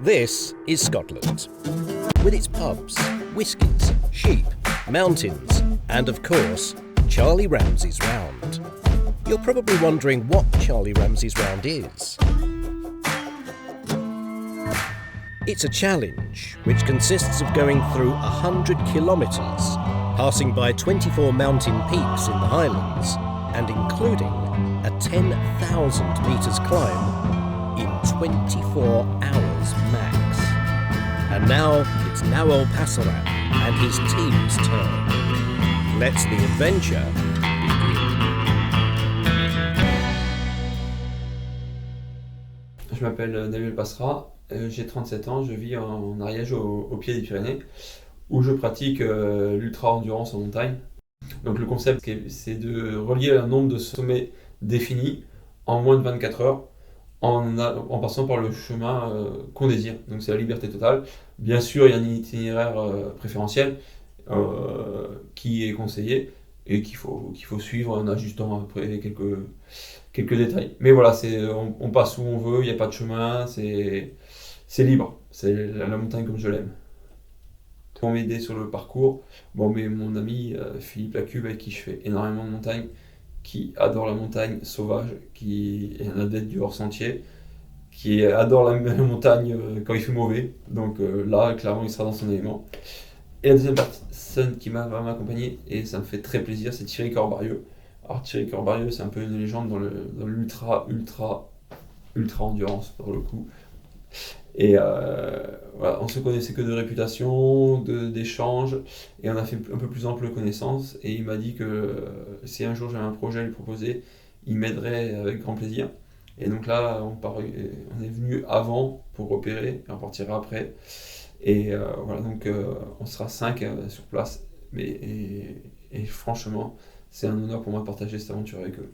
This is Scotland, with its pubs, whiskies, sheep, mountains, and of course, Charlie Ramsay's Round. You're probably wondering what Charlie Ramsay's Round is. It's a challenge which consists of going through 100 kilometres, passing by 24 mountain peaks in the Highlands, and including a 10,000 metres climb in 24 hours max. And now it's Nawal Passaran and his team's turn. Let's the adventure begin. Je m'appelle Nawal Passaran, j'ai 37 ans, je vis en Ariège au pied des Pyrénées où je pratique l'ultra-endurance en montagne. Donc le concept c'est de relier un nombre de sommets définis en moins de 24 heures en passant par le chemin qu'on désire. Donc c'est la liberté totale. Bien sûr, il y a un itinéraire préférentiel qui est conseillé et qu'il faut suivre en ajustant après quelques détails. Mais voilà, on passe où on veut, il n'y a pas de chemin, c'est libre. C'est la montagne comme je l'aime. Pour m'aider sur le parcours, mais mon ami Philippe Lacube, avec qui je fais énormément de montagne, qui adore la montagne sauvage, qui est un adepte du hors-sentier, qui adore la montagne quand il fait mauvais. Donc là, clairement, il sera dans son élément. Et la deuxième personne qui va m'accompagner, et ça me fait très plaisir, c'est Thierry Corbarieux. Alors Thierry Corbarieux, c'est un peu une légende dans l'ultra endurance pour le coup. Et voilà, on se connaissait que de réputation, d'échanges, et on a fait un peu plus ample connaissance. Et il m'a dit que si un jour j'avais un projet à lui proposer, il m'aiderait avec grand plaisir. Et donc là, on est venu avant pour repérer, et on partira après. Et voilà, donc on sera 5 sur place. Et franchement, c'est un honneur pour moi de partager cette aventure avec eux.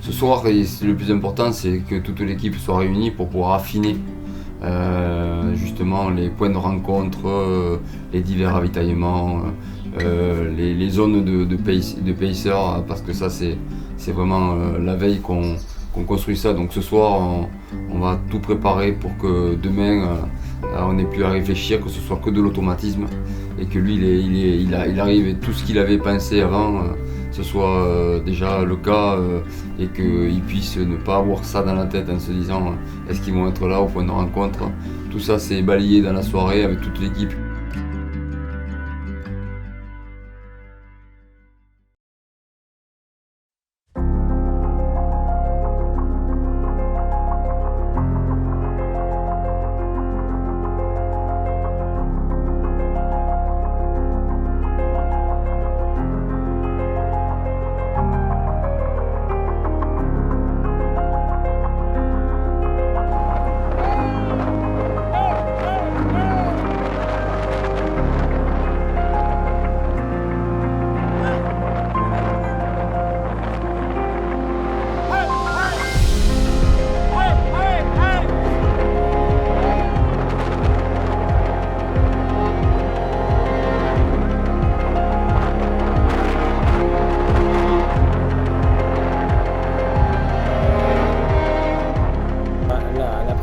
Ce soir, le plus important, c'est que toute l'équipe soit réunie pour pouvoir affiner justement les points de rencontre, les divers ravitaillements, les zones de pacer, parce que ça c'est vraiment la veille qu'on construit ça. Donc ce soir, on va tout préparer pour que demain, on n'ait plus à réfléchir, que ce soit que de l'automatisme et que lui, il arrive et tout ce qu'il avait pensé avant, ce soit déjà le cas et qu'il puisse ne pas avoir ça dans la tête en se disant est-ce qu'ils vont être là au point de rencontre. Tout ça c'est balayé dans la soirée avec toute l'équipe.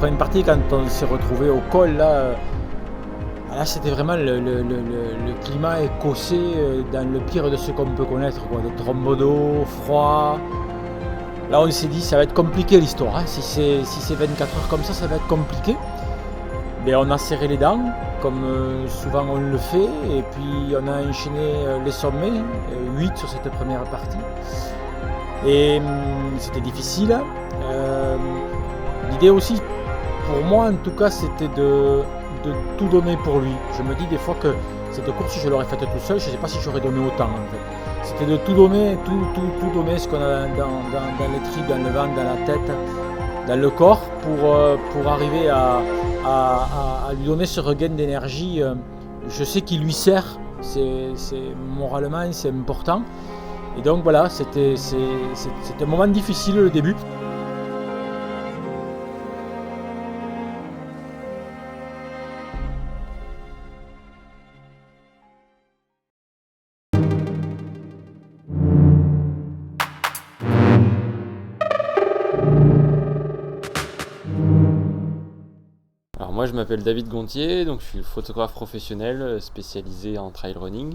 Une partie quand on s'est retrouvé au col là c'était vraiment le climat écossais dans le pire de ce qu'on peut connaître, quoi, des trombes d'eau, froid. Là on s'est dit ça va être compliqué l'histoire, hein. Si c'est 24 heures comme ça va être compliqué. Mais on a serré les dents comme souvent on le fait, et puis on a enchaîné les sommets, 8 sur cette première partie. Et c'était difficile. L'idée aussi, pour moi en tout cas, c'était de tout donner pour lui. Je me dis des fois que cette course, je l'aurais faite tout seul, je ne sais pas si j'aurais donné autant en fait. C'était de tout donner, tout donner ce qu'on a dans les tripes, dans le ventre, dans la tête, dans le corps, pour arriver à lui donner ce regain d'énergie. Je sais qu'il lui sert, moralement c'est important. Et donc voilà, c'était un moment difficile le début. moi je m'appelle David Gontier, donc je suis photographe professionnel spécialisé en trail running.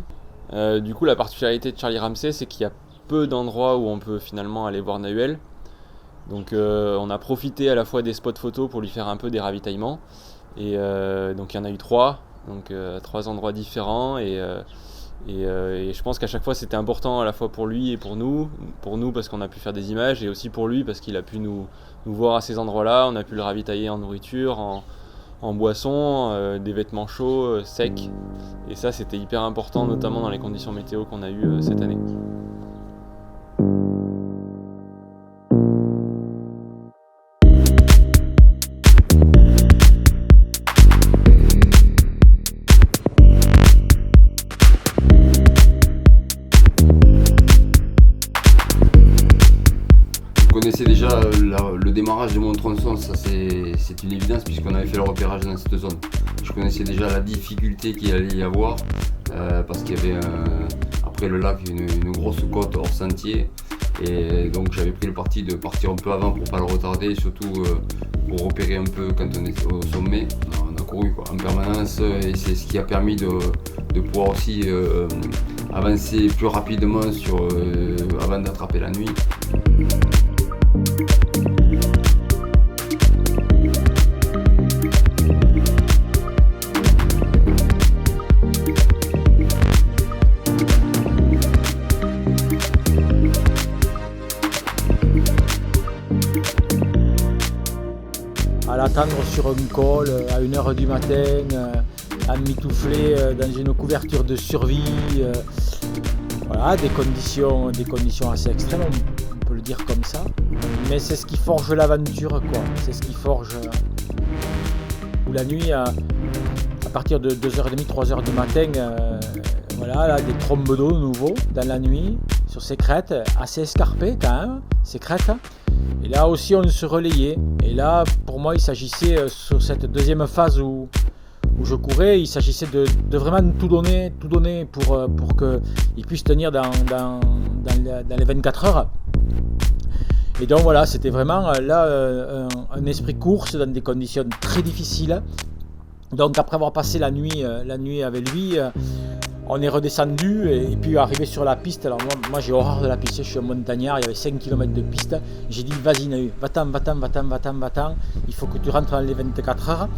Du coup la particularité de Charlie Ramsay, c'est qu'il y a peu d'endroits où on peut finalement aller voir Nahuel. Donc on a profité à la fois des spots photos pour lui faire un peu des ravitaillements. Et donc il y en a eu 3, donc 3 endroits différents. Et je pense qu'à chaque fois c'était important à la fois pour lui et pour nous parce qu'on a pu faire des images, et aussi pour lui parce qu'il a pu nous voir à ces endroits-là. On a pu le ravitailler en nourriture, en boissons, des vêtements chauds, secs. Et ça c'était hyper important, notamment dans les conditions météo qu'on a eues cette année. Je connaissais déjà le démarrage de Mont-Tronçon, ça c'est une évidence puisqu'on avait fait le repérage dans cette zone. Je connaissais déjà la difficulté qu'il allait y avoir parce qu'il y avait après le lac une grosse côte hors sentier, et donc j'avais pris le parti de partir un peu avant pour pas le retarder, et surtout pour repérer un peu quand on est au sommet. On a couru en permanence, et c'est ce qui a permis de pouvoir aussi avancer plus rapidement avant d'attraper la nuit. À l'attendre sur un col à 1h du matin, à mitoufler dans une couverture de survie. Voilà, des conditions assez extrêmes, on peut le dire comme ça. Mais c'est ce qui forge l'aventure, quoi. C'est ce qui forge où la nuit, à partir de 2h30, 3h du matin, voilà, là, des trombes d'eau nouveaux dans la nuit, sur ces crêtes, assez escarpées quand même, ces crêtes. Et là aussi on se relayait. Et là pour moi il s'agissait sur cette deuxième phase où je courais, il s'agissait de vraiment tout donner pour qu'il puisse tenir dans les 24 heures. Et donc voilà, c'était vraiment là un esprit course dans des conditions très difficiles. Donc après avoir passé la nuit avec lui, on est redescendu et puis arrivé sur la piste. Alors moi j'ai horreur de la piste, je suis un montagnard, il y avait 5 km de piste. J'ai dit vas-y Nahu, va-t'en, il faut que tu rentres dans les 24 heures.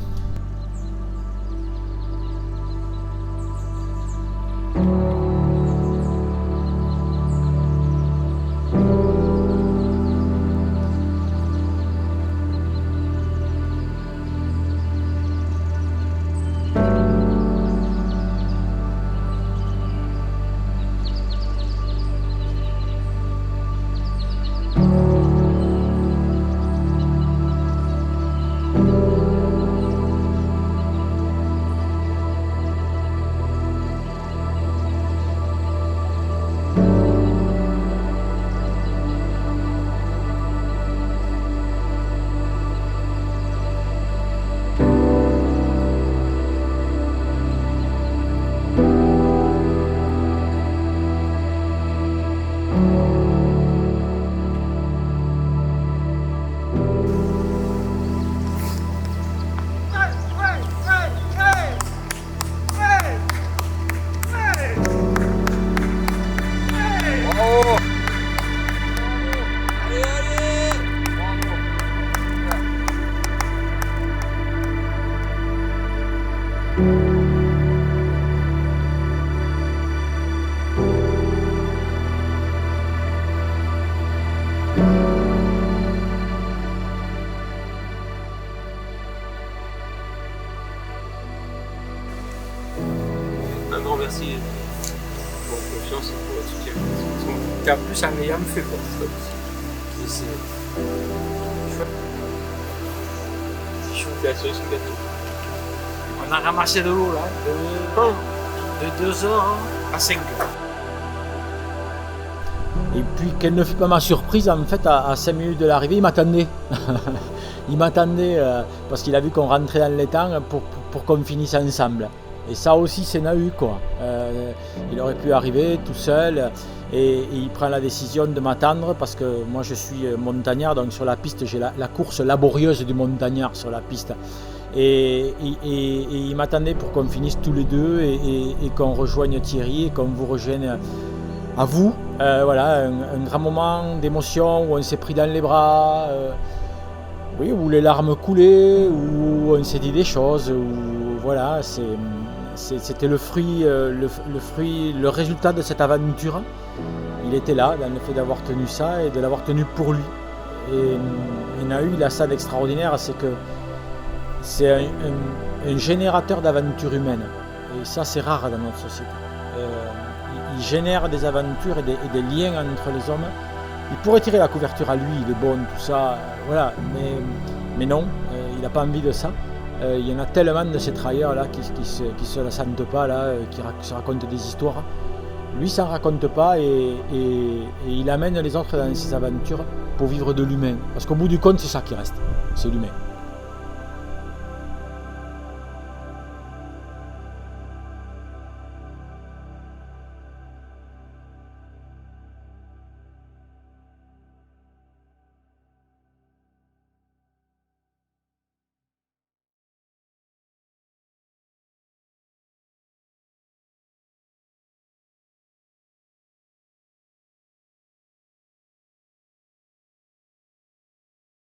Un grand merci pour votre confiance et pour votre soutien. En plus, un meilleur me fait quoi. C'est chouette la cerise sur le gâteau. On a ramassé de l'eau là, de 2h à 5h. Et puis, quelle ne fut pas ma surprise, en fait, à 5 minutes de l'arrivée, il m'attendait. Il m'attendait parce qu'il a vu qu'on rentrait dans les temps pour qu'on finisse ensemble. Et ça aussi, c'est Nahu, quoi. Il aurait pu arriver tout seul et il prend la décision de m'attendre parce que moi, je suis montagnard, donc sur la piste, j'ai la course laborieuse du montagnard sur la piste. Et il m'attendait pour qu'on finisse tous les deux et qu'on rejoigne Thierry et qu'on vous rejoigne à vous. Voilà, un grand moment d'émotion où on s'est pris dans les bras, oui, où les larmes coulaient, où on s'est dit des choses, où voilà, c'était le résultat de cette aventure. Il était là dans le fait d'avoir tenu ça et de l'avoir tenu pour lui. Et Nahu, il a ça d'extraordinaire, c'est que c'est un générateur d'aventures humaines. Et ça, c'est rare dans notre société. Il génère des aventures et des liens entre les hommes. Il pourrait tirer la couverture à lui, il est bon, tout ça, voilà. Mais non, il n'a pas envie de ça. Il y en a tellement de ces travailleurs-là qui se la sentent pas, là, qui se racontent des histoires. Lui, ça ne raconte pas et il amène les autres dans ses aventures pour vivre de l'humain. Parce qu'au bout du compte, c'est ça qui reste, c'est l'humain.